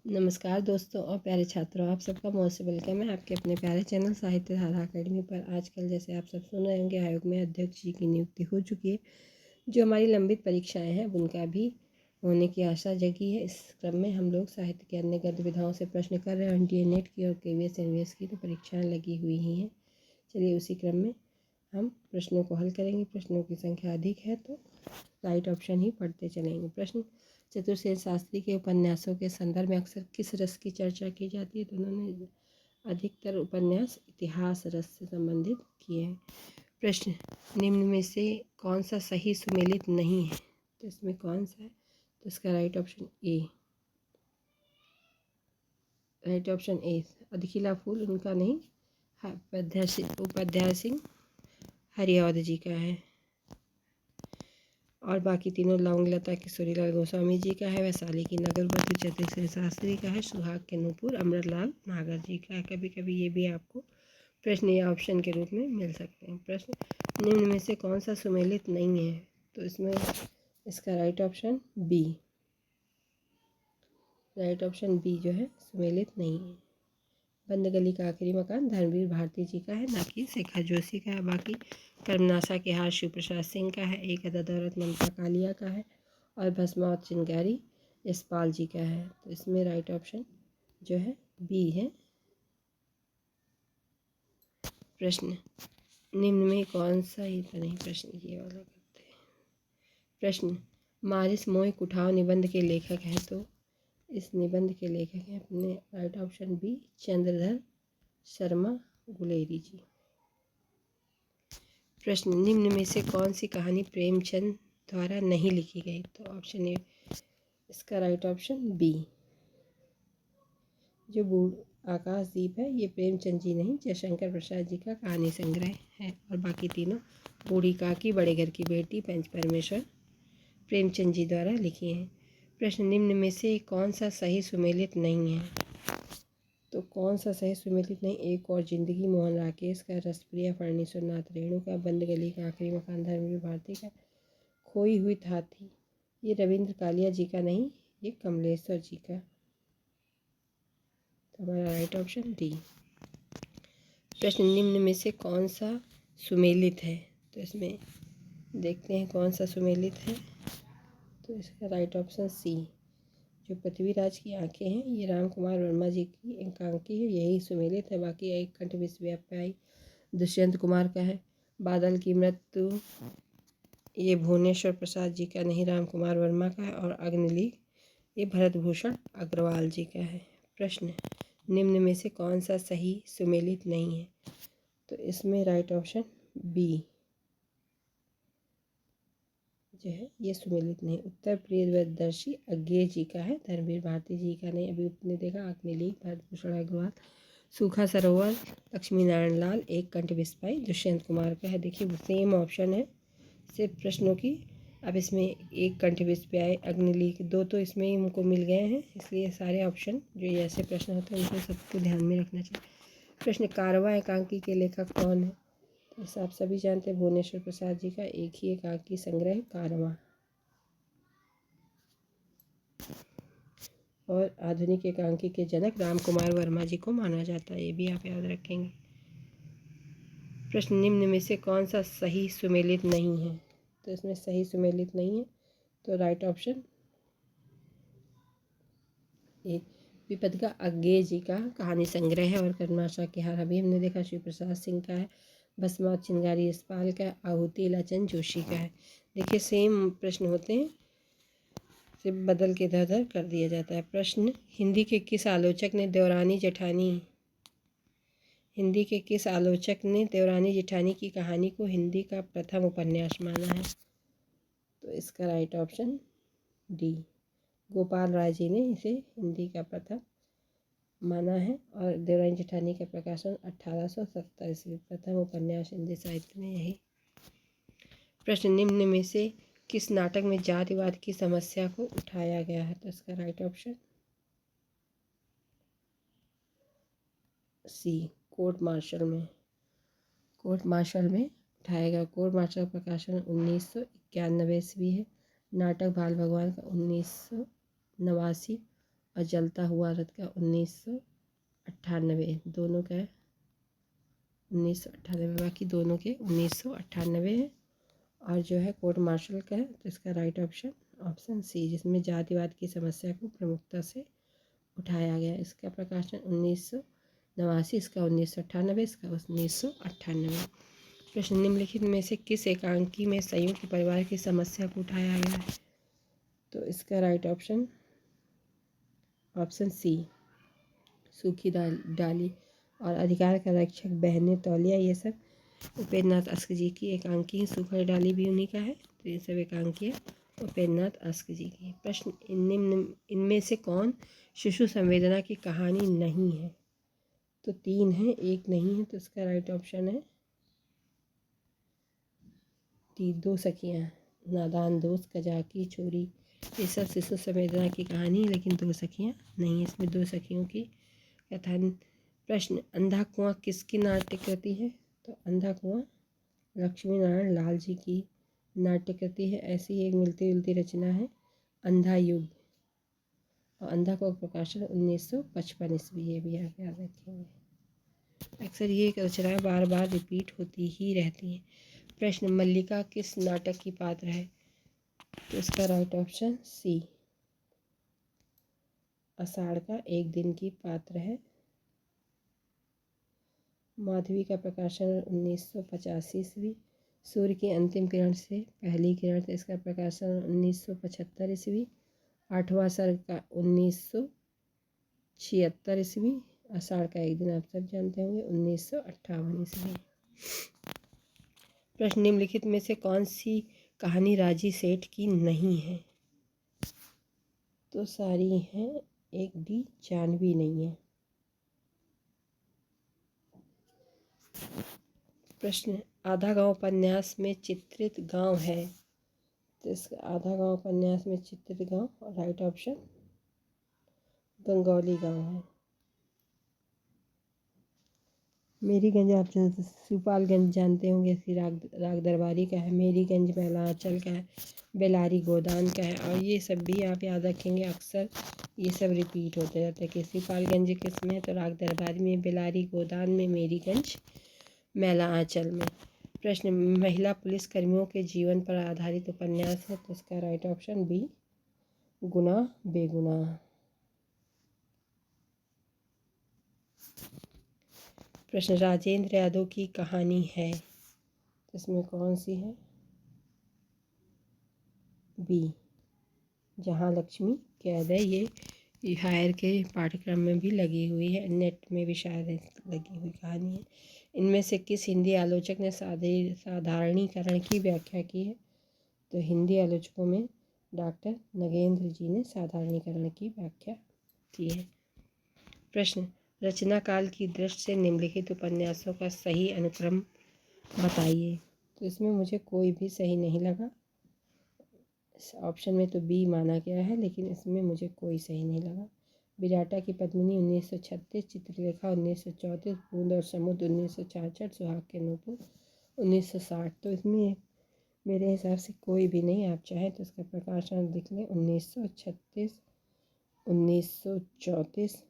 नमस्कार दोस्तों और प्यारे छात्रों, आप सबका मोस्ट वेलकम है आपके अपने प्यारे चैनल साहित्य धारा अकेडमी पर। आजकल जैसे आप सब सुन रहे होंगे, आयोग में अध्यक्ष जी की नियुक्ति हो चुकी है। जो हमारी लंबित परीक्षाएं हैं उनका भी होने की आशा जगी है। इस क्रम में हम लोग साहित्य के अन्य गद्य विधाओं से प्रश्न कर रहे हैं। NDA नेट की और KVS NVS की तो परीक्षाएँ लगी हुई ही हैं। चलिए उसी क्रम में हम प्रश्नों को हल करेंगे। प्रश्नों की संख्या अधिक है तो राइट ऑप्शन ही पढ़ते चलेंगे। प्रश्न: चतुर्सेन शास्त्री के उपन्यासों के संदर्भ में अक्सर किस रस की चर्चा की जाती है? तो उन्होंने अधिकतर उपन्यास इतिहास रस से संबंधित किए हैं। प्रश्न: निम्न में से कौन सा सही सुमेलित नहीं है? तो इसमें कौन सा है? तो इसका right option A. Right option A, अधखिला फूल उनका नहीं, उपाध्याय सिंह हरिऔध जी का है। और बाकी तीनों लौंगलता किशोरीलाल गोस्वामी जी का है, वैशाली की नगरवधू चतुर्सेन शास्त्री का है, सुहाग के नूपुर अमृतलाल नागर जी का है। कभी कभी ये भी आपको प्रश्न या ऑप्शन के रूप में मिल सकते हैं। प्रश्न: निम्न में से कौन सा सुमेलित नहीं है? तो इसमें इसका right option B. Right option B जो है सुमेलित नहीं है। बंद गली का आखिरी मकान धर्मवीर भारती जी का है, ना कि शेखर जोशी का है। बाकी कर्मनाशा के हार शिव प्रसाद सिंह का है, एक अदद औरत ममता कालिया का है, और भस्मावत चिंगारी यशपाल जी का है। तो इसमें राइट ऑप्शन जो है बी है। प्रश्न: निम्न में कौन सा ही तो नहीं, प्रश्न ये वाला करते हैं। प्रश्न: मारिस मोय कुठाव निबंध के लेखक हैं? तो इस निबंध के लेखक हैं अपने right option B, Chandradhar Sharma Guleri ji. प्रश्न: निम्न में से कौन सी कहानी प्रेमचंद द्वारा नहीं लिखी गई? तो ऑप्शन ए, इसका राइट ऑप्शन बी। जो बूढ़ आकाशदीप है ये प्रेमचंद जी नहीं, जयशंकर प्रसाद जी का कहानी संग्रह है। और बाकी तीनों बूढ़ी काकी, बड़े घर की बेटी, पंच परमेश्वर प्रेमचंद जी द्वारा लिखी हैं। प्रश्न: निम्न में से कौन सा सही सुमेलित नहीं है? तो कौन सा सही सुमेलित नहीं? एक और जिंदगी मोहन राकेश का, रसप्रिया फणीश्वर नाथ रेणु का, बंद गली का आखिरी मकान धर्मवीर भारती का, खोई हुई हाथी ये रविंद्र कालिया जी का नहीं, ये कमलेश्वर जी का। तो हमारा राइट ऑप्शन डी। प्रश्न: निम्न में से कौन सा सुमेलित है? तो इसमें देखते हैं कौन सा सुमेलित है। तो इसका राइट ऑप्शन सी। जो पृथ्वीराज की आंखें हैं ये राम कुमार वर्मा जी की एकांकी है, यही सुमेलित है। बाकी एक कंठ विश्वव्यापी दुष्यंत कुमार का है, बादल की मृत्यु ये भुवनेश्वर प्रसाद जी का नहीं, राम कुमार वर्मा का है, और अग्निलीग ये भरत भूषण अग्रवाल जी का है। प्रश्न: निम्न में से कौन सा सही सुमेलित नहीं है? तो इसमें राइट ऑप्शन बी जो है ये सुमेलित नहीं। उत्तर प्रियदर्शी अज्ञेय जी का है, धर्मवीर भारती जी का नहीं। अभी आपने देखा अग्निलीग भरत भूषण अग्रवाल, सूखा सरोवर लक्ष्मी नारायण लाल, एक कंठ विस्पाई दुष्यंत कुमार का है। देखिए सेम ऑप्शन है सिर्फ प्रश्नों की। अब इसमें एक कंठ विस्पाई अग्निलीग दो तो इसमें ही हमको मिल गए हैं, इसलिए सारे ऑप्शन जो ये ऐसे प्रश्न होते हैं उनको सबको ध्यान में रखना चाहिए। प्रश्न: कारवां एकांकी के लेखक कौन है? तो आप सभी जानते हैं भुवनेश्वर प्रसाद जी का एक ही एकांकी संग्रह कारवां। और आधुनिक एकांकी के जनक राम कुमार वर्मा जी को माना जाता है, ये भी आप याद रखेंगे। प्रश्न: निम्न में से कौन सा सही सुमेलित नहीं है? तो इसमें सही सुमेलित नहीं है तो राइट ऑप्शन ए, विपद अज्ञेय जी का कहानी संग्रह है, और कर्मनाशा के हार अभी हमने देखा शिव प्रसाद सिंह का है, भस्मावत चिंगारी यशपाल का, आहुति लाचंद जोशी का है। देखिए सेम प्रश्न होते हैं, सिर्फ बदल के इधर उधर कर दिया जाता है। प्रश्न: हिंदी के किस आलोचक ने देवरानी जेठानी की कहानी को हिंदी का प्रथम उपन्यास माना है? तो इसका right option D, Gopal Rai ji ने इसे हिंदी का प्रथम माना है। और देवरानी जेठानी का प्रकाशन 1870 ईस्वी, प्रथम उपन्यास हिंदी साहित्य में यही। प्रश्न: निम्न में से किस नाटक में जातिवाद की समस्या को उठाया गया है? तो इसका right option C, court martial में उठाया गया। कोर्ट मार्शल का प्रकाशन 1991 ईस्वी है। नाटक बाल भगवान का 1989, और जलता हुआ रथ का 1998, दोनों का है 1998, बाकी दोनों के 1998 है। और जो है कोर्ट मार्शल का है, तो इसका राइट ऑप्शन ऑप्शन सी, जिसमें जातिवाद की समस्या को प्रमुखता से उठाया गया। इसका प्रकाशन 1989, इसका 1998, इसका 1998। प्रश्न, निम्नलिखित में से किस एकांकी में संयुक्त परिवार की समस्या को उठाया गया है? तो इसका राइट ऑप्शन ऑप्शन सी, सूखी डाली और अधिकार का रक्षक, बहनें, तौलिया, ये सब उपेंद्र नाथ अस्क जी की एकांकी। सूखी डाली भी उन्हीं का है, तो ये सब एकांकी उपेंद्र नाथ अस्क जी की। प्रश्न, इनमें से कौन शिशु संवेदना की कहानी नहीं है? तो 3 है, एक नहीं है, तो इसका राइट ऑप्शन है 2 सखियाँ, नादान दोस्त, कजाकी, चोरी, ये सब शिशु संवेदना की कहानी, लेकिन 2 सखियाँ नहीं, इसमें 2 सखियों की कथन। प्रश्न, अंधा कुआं किसकी नाट्य कृति है? तो अंधा कुआं लक्ष्मी नारायण लाल जी की नाट्य कृति है। ऐसी एक मिलती जुलती रचना है अंधा युग, और अंधा कुआं प्रकाशन 1955 ईस्वी, ये भी आप याद रखेंगे। अक्सर ये रचनाएं बार बार रिपीट होती ही रहती हैं। प्रश्न, मल्लिका किस नाटक की पात्र है? तो इसका राइट ऑप्शन सी, आषाढ़ का एक दिन की पात्र है। माधवी का प्रकाशन 1985 ईस्वी। सूर्य की अंतिम किरण से पहली किरण, तो इसका प्रकाशन 1975 ईस्वी। 8वां सर्ग का 1976 ईस्वी। आषाढ़ का एक दिन आप सब जानते होंगे 1958 ईस्वी। प्रश्न, निम्नलिखित में से कौन सी कहानी राजी सेठ की नहीं है? तो सारी हैं, एक भी जानवी नहीं है। प्रश्न, आधा गांव उपन्यास में चित्रित गांव है? तो इसका आधा गांव उपन्यास में चित्रित गांव, और राइट ऑप्शन गंगौली गांव है। मेरीगंज आप सुपालगंज जानते होंगे, इसकी राग दरबारी का है। मेरीगंज महिला आंचल का है। बेलारी गोदान का है। और ये सब भी आप याद रखेंगे, अक्सर ये सब रिपीट होते रहते हैं कि सुपालगंज किस में, तो राग दरबारी में, बेलारी गोदान में, मेरीगंज महिला आंचल में। प्रश्न, महिला पुलिस कर्मियों के जीवन पर आधारित उपन्यास है? तो इसका राइट ऑप्शन बी, गुनाह बेगुनाह। प्रश्न, राजेंद्र यादव की कहानी है? तो इसमें कौन सी है? बी, जहाँ लक्ष्मी कैद है। ये हायर के पाठ्यक्रम में भी लगी हुई है, नेट में भी शायद लगी हुई कहानी है। इनमें से किस हिंदी आलोचक ने साधारणीकरण की व्याख्या की है? तो हिंदी आलोचकों में डॉक्टर नगेंद्र जी ने साधारणीकरण की व्याख्या की है। प्रश्न, रचना काल की दृष्टि से निम्नलिखित उपन्यासों का सही अनुक्रम बताइए? तो इसमें मुझे कोई भी सही नहीं लगा। इस ऑप्शन में तो बी माना गया है, लेकिन इसमें मुझे कोई सही नहीं लगा। विराटा की पद्मिनी 1936, चित्रलेखा 1934, बूंद और समुद्र 1966, सुहाग के नूपुर 1960। तो इसमें मेरे हिसाब से कोई भी नहीं। आप चाहें तो इसका प्रकाशन लिख लें 1936, 1934,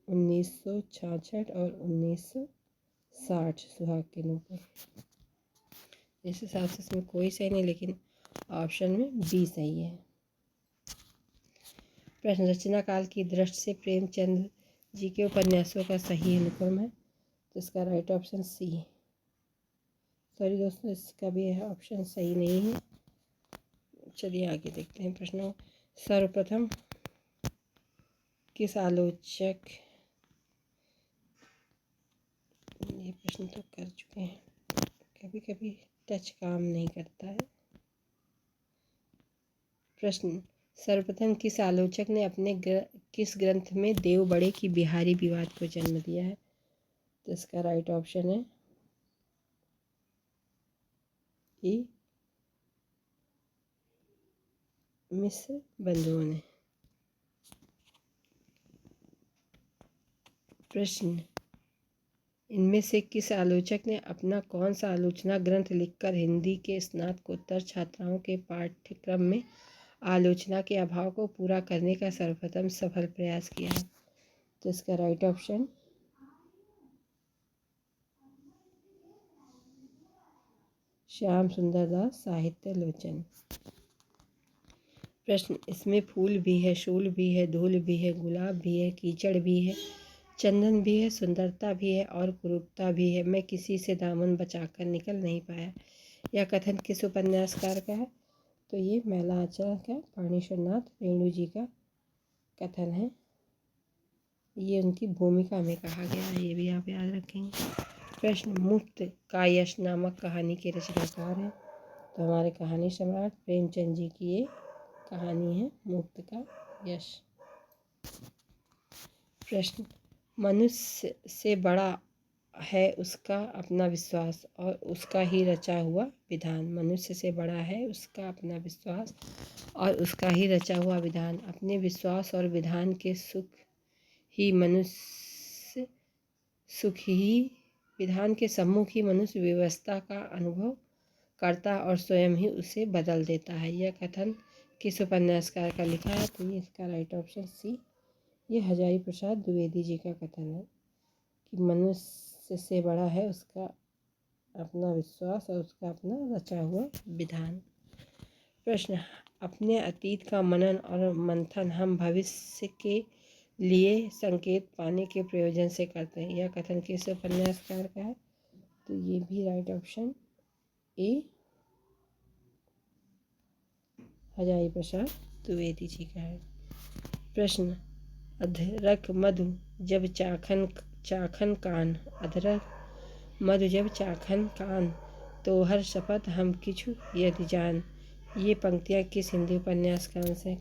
1966 और 1960, सुहाग के नूपुर। इस हिसाब से इसमें कोई सही नहीं, लेकिन ऑप्शन में बी सही है। प्रश्न, रचना काल की दृष्टि से प्रेमचंद जी के उपन्यासों का सही अनुक्रम है? तो इसका राइट ऑप्शन सी। सॉरी दोस्तों, इसका भी ऑप्शन सही नहीं है। चलिए आगे देखते हैं प्रश्नों। सर्वप्रथम किस आलोचक, ये प्रश्न तो कर चुके हैं, कभी कभी टच काम नहीं करता है। प्रश्न, सर्वप्रथम किस आलोचक ने अपने किस ग्रंथ में देव बड़े की बिहारी विवाद को जन्म दिया है? तो इसका राइट ऑप्शन है ई, मिश्र बंधुओं ने। प्रश्न, इनमें से किस आलोचक ने अपना कौन सा आलोचना ग्रंथ लिखकर हिंदी के स्नातकोत्तर छात्राओं के पाठ्यक्रम में आलोचना के अभाव को पूरा करने का सर्वप्रथम सफल प्रयास किया। तो इसका राइट ऑप्शन श्याम सुंदर दास साहित्य लोचन। प्रश्न, इसमें फूल भी है, शूल भी है, धूल भी है, गुलाब भी है, कीचड़ भी है, चंदन भी है, सुंदरता भी है और कुरूपता भी है, मैं किसी से दामन बचाकर निकल नहीं पाया। यह कथन किस उपन्यासकार का है? तो ये मैला आंचल का पाणीश्वरनाथ रेणु जी का कथन है। ये उनकी भूमिका में कहा गया है, ये भी आप याद रखेंगे। प्रश्न, मुफ्त का यश नामक कहानी के रचनाकार हैं? तो हमारे कहानी सम्राट प्रेमचंद जी की ये कहानी है मुफ्त का यश। प्रश्न, मनुष्य से बड़ा है उसका अपना विश्वास और उसका ही रचा हुआ विधान। मनुष्य से बड़ा है उसका अपना विश्वास और उसका ही रचा हुआ विधान। अपने विश्वास और विधान के सुख ही विधान के सम्मुख ही मनुष्य व्यवस्था का अनुभव करता और स्वयं ही उसे बदल देता है। यह कथन किस उपन्यासकार का लिखा है? तो ये इसका राइट ऑप्शन सी, ये हजारी प्रसाद द्विवेदी जी का कथन है कि मनुष्य से बड़ा है उसका अपना विश्वास और उसका अपना रचा हुआ विधान। प्रश्न, अपने अतीत का मनन और मंथन हम भविष्य के लिए संकेत पाने के प्रयोजन से करते हैं। यह कथन किस उपन्यासकार का है? तो ये भी राइट ऑप्शन ए, हजारी प्रसाद द्विवेदी जी का है। प्रश्न, अधरक मधु जब चाखन कान, अधरक मधु जब चाखन कान, तो हर शपथ हम किछु यदि जान। ये पंक्तियाँ किस हिंदी उपन्यासकार से?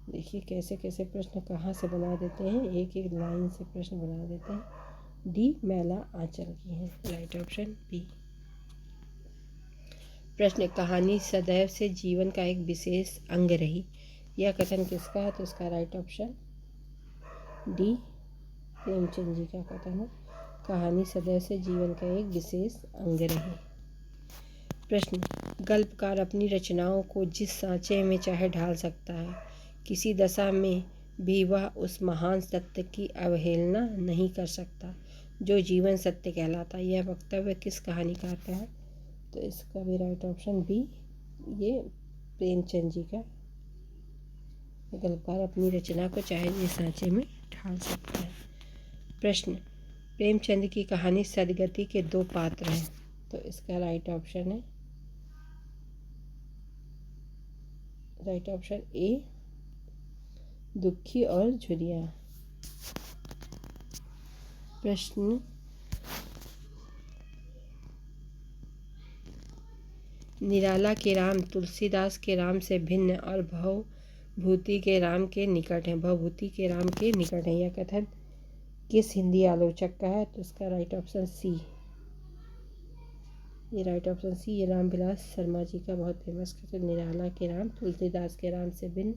देखिए कैसे कैसे प्रश्न कहाँ से बना देते हैं, एक एक लाइन से प्रश्न बना देते हैं। डी, मैला आंचल की है, राइट ऑप्शन बी। प्रश्न, कहानी सदैव से जीवन का एक विशेष अंग रही। यह कथन किसका है? तो इसका right option D, Premchand ji का कथन है। कहानी सदैव से जीवन का एक विशेष अंग रही। प्रश्न, गल्पकार अपनी रचनाओं को जिस सांचे में चाहे ढाल सकता है, किसी दशा में भी वह उस महान सत्य की अवहेलना नहीं कर सकता जो जीवन सत्य कहलाता। यह वक्तव्य किस कहानीकार का है? तो इसका भी राइट ऑप्शन बी, ये प्रेमचंद जी का। गल्पकार अपनी रचना को चाहे जिस सांचे में ढाल सकता है। प्रश्न, प्रेमचंद की कहानी सदगति के दो पात्र हैं। तो इसका राइट ऑप्शन है राइट ऑप्शन ए, दुखी और झुरिया। प्रश्न, निराला के राम तुलसीदास के राम से भिन्न और भवभूति के राम के निकट है। भवभूति के राम के निकट है। यह कथन किस हिंदी आलोचक का है? तो इसका राइट ऑप्शन सी, ये राइट ऑप्शन सी, ये रामविलास शर्मा जी का बहुत फेमस कथन। निराला के राम तुलसीदास के राम से भिन्न,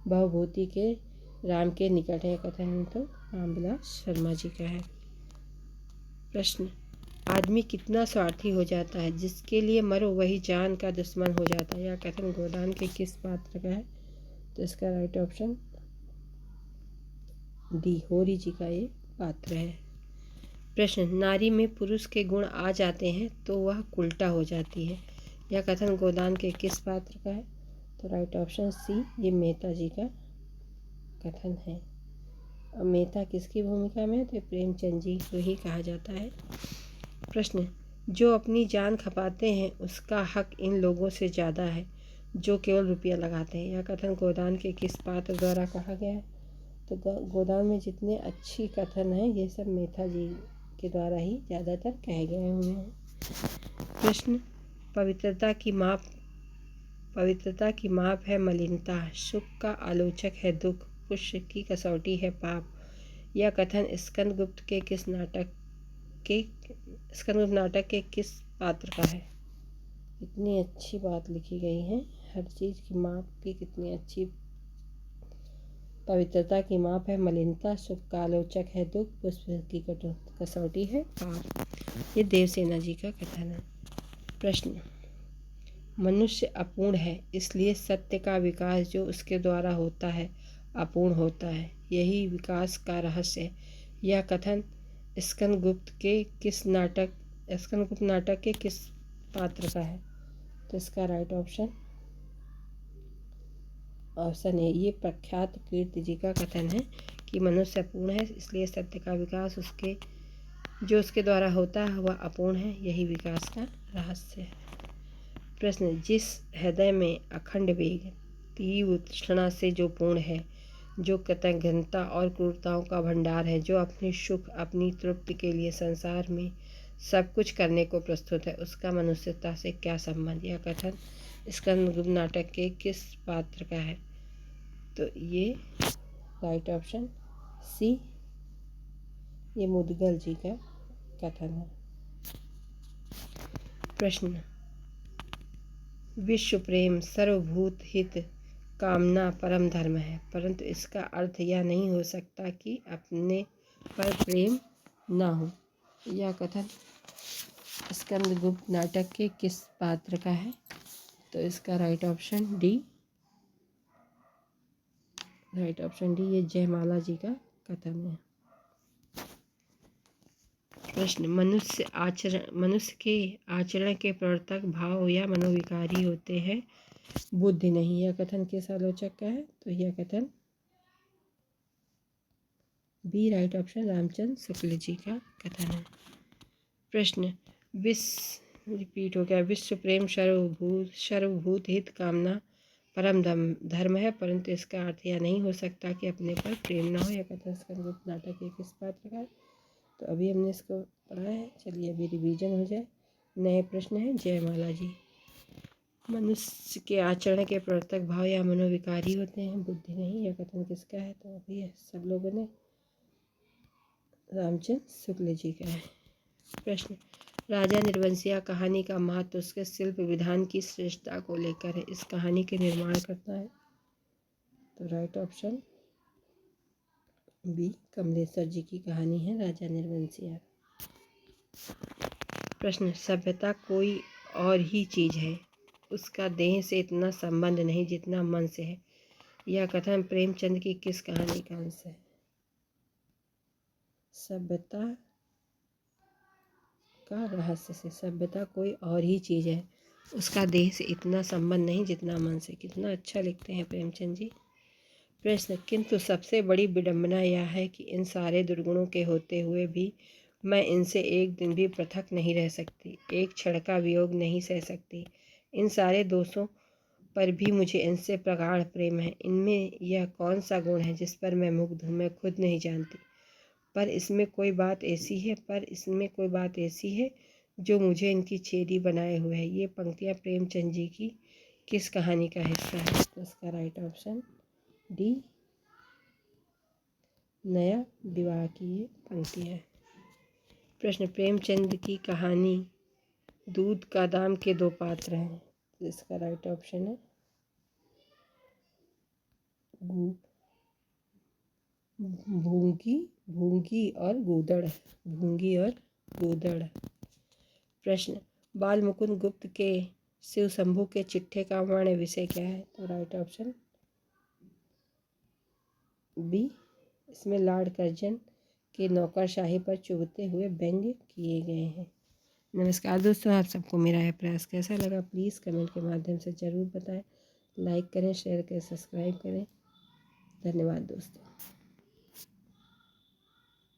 भवभूति के राम के निकट है। कथन तो रामविलास शर्मा जी का है। प्रश्न, आदमी कितना स्वार्थी हो जाता है, जिसके लिए मरो वही जान का दुश्मन हो जाता है। यह कथन गोदान के किस पात्र का है? तो इसका राइट ऑप्शन डी, होरी जी का ये पात्र है। प्रश्न, नारी में पुरुष के गुण आ जाते हैं तो वह उल्टा हो जाती है। यह कथन गोदान के किस पात्र का है? तो राइट ऑप्शन सी, ये मेहता जी का कथन है। अब मेहता किसकी भूमिका में है? तो प्रेमचंद जी को ही कहा जाता है। प्रश्न, जो अपनी जान खपाते हैं उसका हक इन लोगों से ज़्यादा है जो केवल रुपया लगाते हैं। यह कथन गोदान के किस पात्र द्वारा कहा गया है? तो गोदान में जितने अच्छी कथन हैं ये सब मेहता जी के द्वारा ही ज़्यादातर कहे गए हुए हैं। प्रश्न, पवित्रता की माप है मलिनता, सुख का आलोचक है दुख, पुष्य की कसौटी है पाप। यह कथन स्कंदगुप्त नाटक के किस पात्र का है? इतनी अच्छी बात लिखी गई है, हर चीज़ की माप की कितनी अच्छी। पवित्रता की माप है मलिनता, सुख का आलोचक है दुख, पुष्प की कसौटी है पाप। ये देवसेना जी का कथन है। प्रश्न, मनुष्य अपूर्ण है, इसलिए सत्य का विकास जो उसके द्वारा होता है अपूर्ण होता है, यही विकास का रहस्य है। यह कथन स्कंदगुप्त नाटक के किस पात्र का है? तो इसका राइट ऑप्शन है ये प्रख्यात कीर्ति जी का कथन है कि मनुष्य अपूर्ण है, इसलिए सत्य का विकास उसके द्वारा होता है वह अपूर्ण है, यही विकास का रहस्य है। प्रश्न, जिस हृदय में अखंड वेग तीव्र तृष्णा से जो पूर्ण है, जो कृतज्ञता और क्रूरताओं का भंडार है, जो अपने सुख अपनी तृप्ति के लिए संसार में सब कुछ करने को प्रस्तुत है, उसका मनुष्यता से क्या संबंध? यह कथन स्कंदगुप्त नाटक के किस पात्र का है? तो ये राइट ऑप्शन सी, ये मुदगल जी का कथन है। प्रश्न, विश्व प्रेम सर्वभूत हित कामना परम धर्म है, परंतु इसका अर्थ यह नहीं हो सकता कि अपने पर प्रेम ना हो। यह कथन स्कंदगुप्त नाटक के किस पात्र का है? तो इसका राइट ऑप्शन डी, ये जयमाला जी का कथन है। प्रश्न, मनुष्य के आचरण के प्रवर्तक भाव या मनोविकारी होते हैं, बुद्धि नहीं। यह कथन किस आलोचक का है? तो यह कथन B, right option Ramchandra Shukla ji का कथन है। प्रश्न, रिपीट हो गया, विश्व प्रेम सर्वभूत हित कामना परम धर्म है, परंतु इसका अर्थ यह नहीं हो सकता कि अपने पर प्रेम न हो। यह कथन स्कंदगुप्त नाटक के किस पात्र का है? तो अभी हमने इसको पढ़ा है, चलिए अभी रिवीजन हो जाए। नए प्रश्न है जयमाला जी। मनुष्य के आचरण के प्रवर्तक भाव या मनोविकारी होते हैं, बुद्धि नहीं। यह कथन किसका है? तो अभी सब लोगों ने रामचंद्र शुक्ल जी का है। प्रश्न, राजा निर्वंशिया कहानी का महत्व उसके शिल्प विधान की श्रेष्ठता को लेकर है, इस कहानी के निर्माण करता है। तो राइट ऑप्शन बी, कमलेश्वर जी की कहानी है राजा निर्वंशिया। प्रश्न, सभ्यता कोई और ही चीज है, उसका देह से इतना संबंध नहीं जितना मन से है। यह कथन प्रेमचंद की किस कहानी का अंश है? सभ्यता का रहस्य से, सभ्यता कोई और ही चीज़ है, उसका देह से इतना संबंध नहीं जितना मन से। कितना अच्छा लिखते हैं प्रेमचंद जी। प्रश्न, किंतु सबसे बड़ी विडंबना यह है कि इन सारे दुर्गुणों के होते हुए भी मैं इनसे एक दिन भी पृथक नहीं रह सकती, एक क्षण का वियोग नहीं सह सकती। इन सारे दोषों पर भी मुझे इनसे प्रगाढ़ प्रेम है। इनमें यह कौन सा गुण है जिस पर मैं मुग्ध हूँ, मैं खुद नहीं जानती। पर इसमें कोई बात ऐसी है जो मुझे इनकी चेरी बनाए हुए है। ये पंक्तियाँ प्रेमचंद जी की किस कहानी का हिस्सा है? तो इसका राइट ऑप्शन डी, नया विवाह की ये पंक्ति है। प्रश्न, प्रेमचंद की कहानी दूध का दाम के दो पात्र हैं, तो इसका राइट ऑप्शन है भूंगी और गूदड़। प्रश्न, बाल मुकुंद गुप्त के शिव शंभू के चिट्ठे का वर्ण विषय क्या है? तो राइट ऑप्शन बी, इसमें लॉर्ड कर्जन के नौकरशाही पर चुभते हुए व्यंग्य किए गए हैं। नमस्कार दोस्तों, आप सबको मेरा यह प्रयास कैसा लगा प्लीज़ कमेंट के माध्यम से ज़रूर बताएं। लाइक करें, शेयर करें, सब्सक्राइब करें। धन्यवाद दोस्तों।